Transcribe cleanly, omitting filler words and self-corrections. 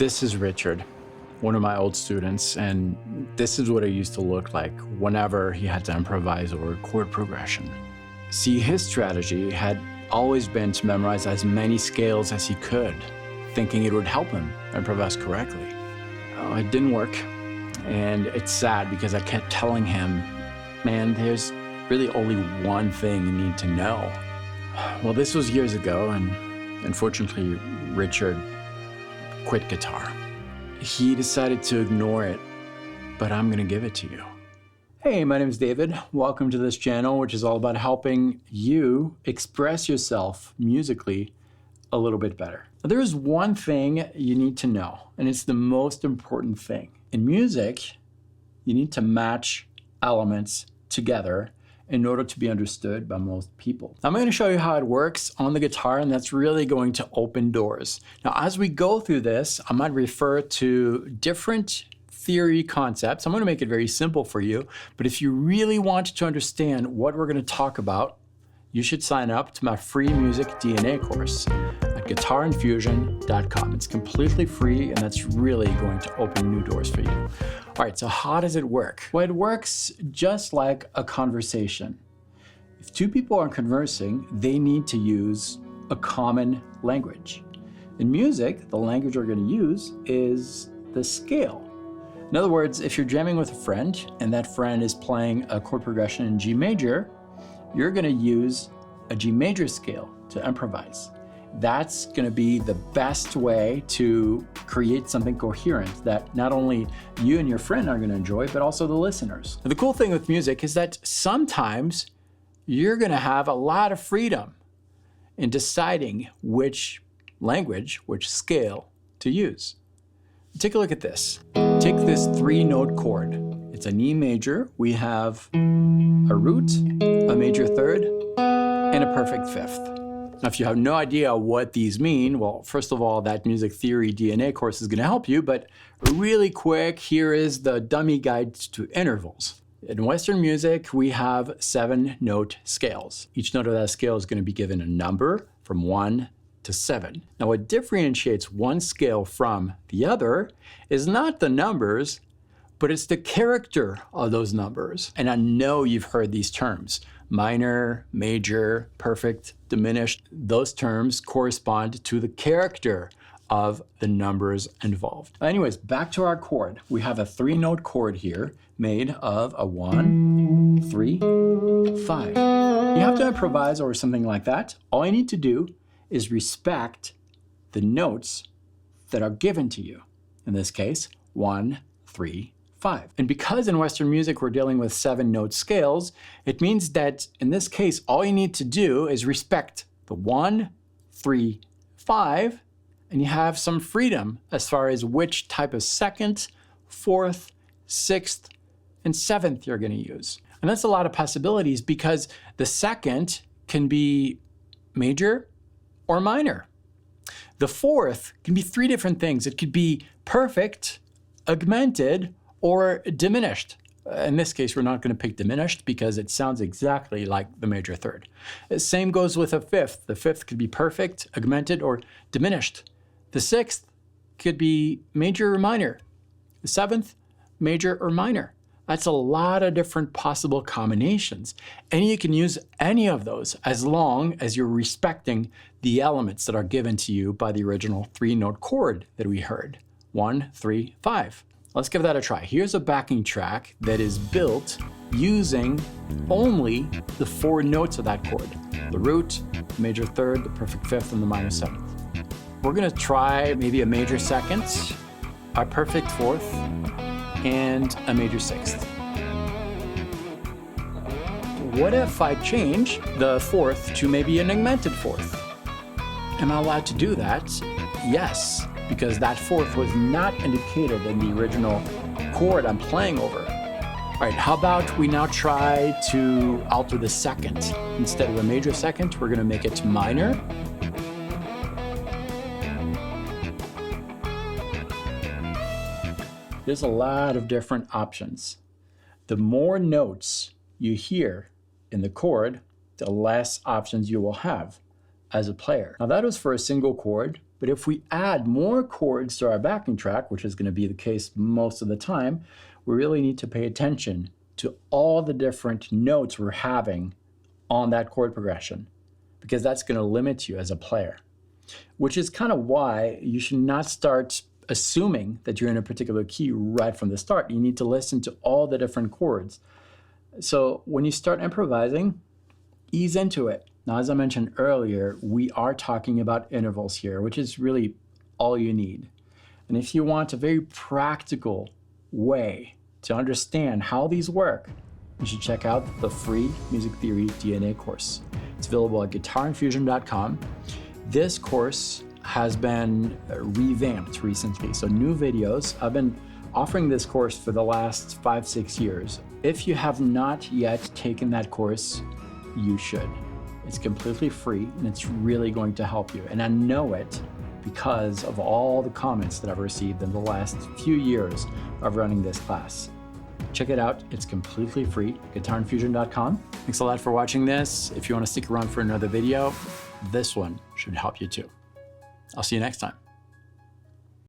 This is Richard, one of my old students, and this is what it used to look like whenever he had to improvise over chord progression. See, his strategy had always been to memorize as many scales as he could, thinking it would help him improvise correctly. It didn't work, and it's sad because I kept telling him, man, there's really only one thing you need to know. Well, this was years ago, and unfortunately, Richard quit guitar. He decided to ignore it, but I'm gonna give it to you. Hey, my name is David. Welcome to this channel, which is all about helping you express yourself musically a little bit better. There is one thing you need to know, and it's the most important thing. In music, you need to match elements together in order to be understood by most people. I'm going to show you how it works on the guitar, and that's really going to open doors. Now, as we go through this, I might refer to different theory concepts. I'm going to make it very simple for you, but if you really want to understand what we're going to talk about, you should sign up to my free music DNA course at guitarinfusion.com. It's completely free, and that's really going to open new doors for you. All right, so how does it work? Well, it works just like a conversation. If two people are conversing, they need to use a common language. In music, the language we're going to use is the scale. In other words, if you're jamming with a friend and that friend is playing a chord progression in G major, you're going to use a G major scale to improvise. That's going to be the best way to create something coherent that not only you and your friend are going to enjoy, but also the listeners. The cool thing with music is that sometimes you're going to have a lot of freedom in deciding which language, which scale to use. Take a look at this. Take this 3-note chord. It's an E major. We have a root, a major third, and a perfect fifth. Now, if you have no idea what these mean, well, first of all, that music theory DNA course is going to help you, but really quick, here is the dummy guide to intervals. In Western music, we have 7-note scales. Each note of that scale is going to be given a number from 1 to 7. Now, what differentiates one scale from the other is not the numbers, but it's the character of those numbers. And I know you've heard these terms. Minor, major, perfect, diminished. Those terms correspond to the character of the numbers involved. Anyways, back to our chord. We have a 3-note chord here made of a 1, 3, 5. You have to improvise over something like that. All you need to do is respect the notes that are given to you. In this case, 1, 3, 5. And because in Western music we're dealing with 7-note scales, it means that in this case, all you need to do is respect the 1, 3, 5, and you have some freedom as far as which type of 2nd, 4th, 6th, and 7th you're going to use. And that's a lot of possibilities because the 2nd can be major or minor. The 4th can be 3 different things. It could be perfect, augmented, or diminished. In this case, we're not going to pick diminished because it sounds exactly like the major third. The same goes with a 5th. The 5th could be perfect, augmented, or diminished. The 6th could be major or minor. The 7th, major or minor. That's a lot of different possible combinations. And you can use any of those as long as you're respecting the elements that are given to you by the original 3-note chord that we heard. 1, 3, 5. Let's give that a try. Here's a backing track that is built using only the 4 notes of that chord. The root, the major third, the perfect fifth, and the minor 7th. We're gonna try maybe a major 2nd, a perfect 4th, and a major 6th. What if I change the 4th to maybe an augmented 4th? Am I allowed to do that? Yes, because that 4th was not indicated in the original chord I'm playing over. All right, how about we now try to alter the 2nd? Instead of a major 2nd, we're gonna make it minor. There's a lot of different options. The more notes you hear in the chord, the less options you will have as a player. Now that was for a single chord. But if we add more chords to our backing track, which is going to be the case most of the time, we really need to pay attention to all the different notes we're having on that chord progression, because that's going to limit you as a player. Which is kind of why you should not start assuming that you're in a particular key right from the start. You need to listen to all the different chords. So when you start improvising, ease into it. Now, as I mentioned earlier, we are talking about intervals here, which is really all you need. And if you want a very practical way to understand how these work, you should check out the free Music Theory DNA course. It's available at guitarinfusion.com. This course has been revamped recently, so new videos. I've been offering this course for the last 5-6 years. If you have not yet taken that course, you should. It's completely free and it's really going to help you. And I know it because of all the comments that I've received in the last few years of running this class. Check it out. It's completely free, guitarinfusion.com. Thanks a lot for watching this. If you want to stick around for another video, this one should help you too. I'll see you next time.